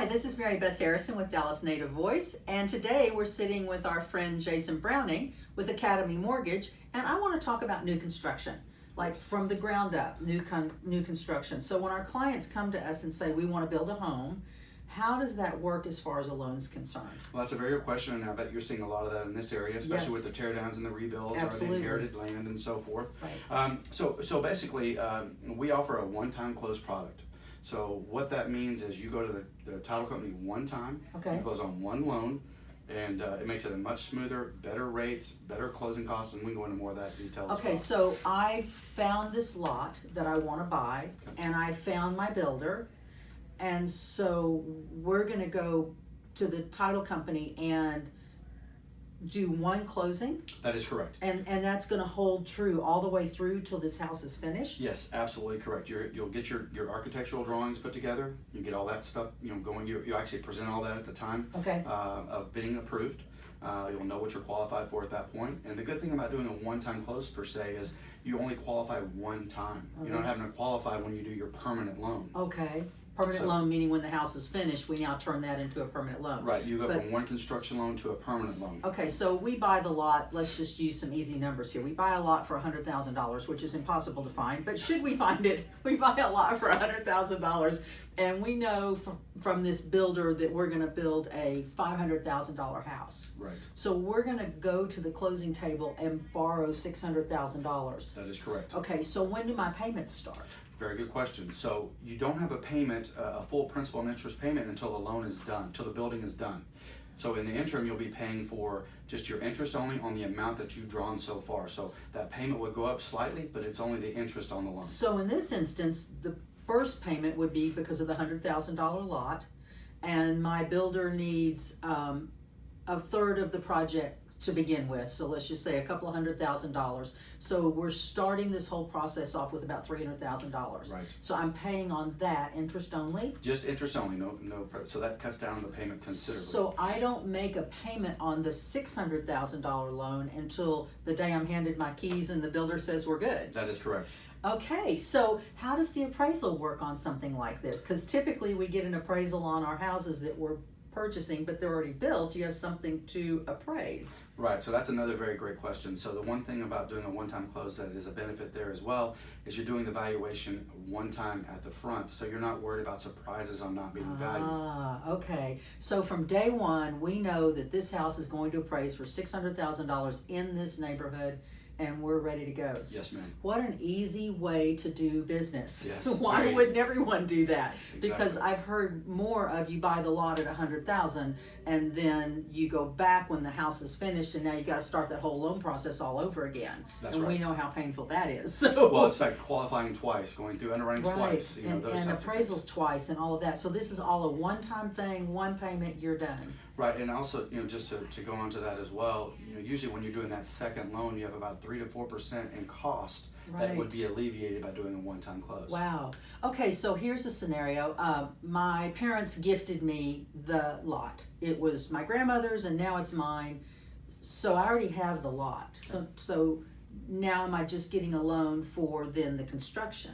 Hi, this is Mary Beth Harrison with Dallas Native Voice, and today we're sitting with our friend Jason Browning with Academy Mortgage, and I want to talk about new construction, like from the ground up, new construction. So when our clients come to us and say we want to build a home, how does that work as far as a loan is concerned? Well, that's a very good question, and I bet you're seeing a lot of that in this area, especially Yes. with the tear downs and the rebuilds, Absolutely. or the inherited land and so forth. Right. So basically, we offer a one-time close product. So what that means is you go to the title company one time, Okay. you close on one loan, and it makes it a much smoother, better rates, better closing costs, and we can go into more of that detail as Okay, well. so I found this lot that I want to buy, and I found my builder, and so we're gonna go to the title company and do one closing, That is correct. and that's gonna hold true all the way through till this house is finished? Yes, absolutely correct. You'll get your architectural drawings put together. You get all that stuff, going. You actually present all that at the time Okay. of being approved. You'll know what you're qualified for at that point. And the good thing about doing a one-time close per se is you only qualify one time. Okay. You're not having to qualify when you do your permanent loan. Okay, permanent So- loan, meaning when the house is finished, we now turn that into a permanent loan. Right. You go But- from one construction loan to a permanent loan. Okay, so we buy the lot, let's just use some easy numbers here. We buy a lot for $100,000, which is impossible to find, but should we find it, we buy a lot for $100,000. And we know from this builder that we're gonna build a $500,000 house. Right. So we're gonna go to the closing table and borrow $600,000. That is correct. Okay, so when do my payments start? Very good question. So you don't have a payment, a full principal and interest payment until the loan is done, until the building is done. So in the interim, you'll be paying for just your interest only on the amount that you've drawn so far. So that payment would go up slightly, but it's only the interest on the loan. So in this instance, the first payment would be because of the $100,000 lot, and my builder needs a third of the project to begin with. So let's just say a couple of $100,000. So we're starting this whole process off with about $300,000. Right. So I'm paying on that interest only. Just interest only, so that cuts down the payment considerably. So I don't make a payment on the $600,000 loan until the day I'm handed my keys and the builder says we're good. That is correct. Okay, so how does the appraisal work on something like this? Because typically we get an appraisal on our houses that we're purchasing, but they're already built. You have something to appraise. Right, so that's another very great question. So the one thing about doing a one-time close that is a benefit there as well is you're doing the valuation one time at the front, so you're not worried about surprises on not being valued. Ah, okay. So from day one, we know that this house is going to appraise for $600,000 in this neighborhood, and we're ready to go. Yes, ma'am. What an easy way to do business. Yes, Why very wouldn't everyone do that? Exactly. Because I've heard more of you buy the lot at $100,000 and then you go back when the house is finished and now you got to start that whole loan process all over again. That's and we right. know how painful that is. So Well, it's like qualifying twice, going through underwriting right, twice, and those types of things. appraisals twice and all of that. So this is all a one-time thing, one payment, you're done. Right, and also, just to go on to that as well, usually when you're doing that second loan, you have about 3 to 4% in cost that would Right. be alleviated by doing a one-time close. Wow. Okay, so here's a scenario. My parents gifted me the lot. It was my grandmother's and now it's mine. So I already have the lot. So now am I just getting a loan for then the construction?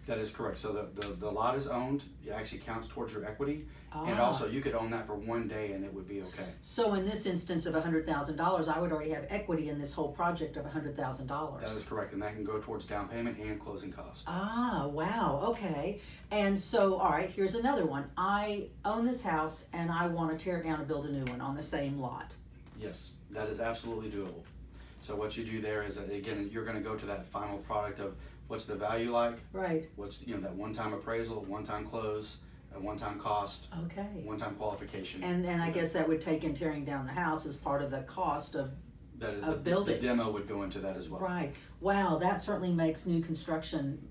That is correct. So the lot is owned. It actually counts towards your equity. And Ah. also, you could own that for one day and it would be okay. So in this instance of $100,000, I would already have equity in this whole project of $100,000. That is correct. And that can go towards down payment and closing costs. Ah, wow, okay. And so, all right, here's another one. I own this house and I want to tear it down and build a new one on the same lot. Yes, that is absolutely doable. So what you do there is, that, again, you're going to go to that final product of what's the value like, Right, what's that one-time appraisal, one-time close, a one-time cost, okay. one-time qualification. And I guess that would take in tearing down the house as part of the cost of, that is, a the building. demo would go into that as well. right. Wow, that certainly makes new construction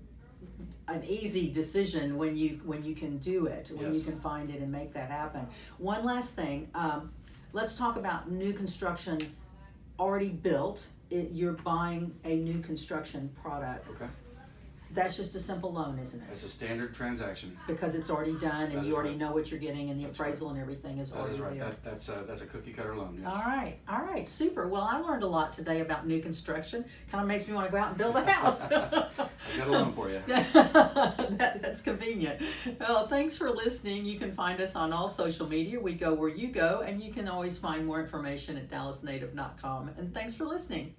an easy decision when you can do it, when you Yes. can find it and make that happen. One last thing, let's talk about new construction already built. You're buying a new construction product. Okay. That's just a simple loan, isn't it? It's a standard transaction. Because it's already done and That you is already right. know what you're getting and the That's appraisal and everything is That already is right. there. That's a cookie cutter loan. Yes. All right, super. Well, I learned a lot today about new construction. Kind of makes me want to go out and build a house. I've got a loan for you. That's convenient. Well, thanks for listening. You can find us on all social media. We go where you go, and you can always find more information at dallasnative.com. And thanks for listening.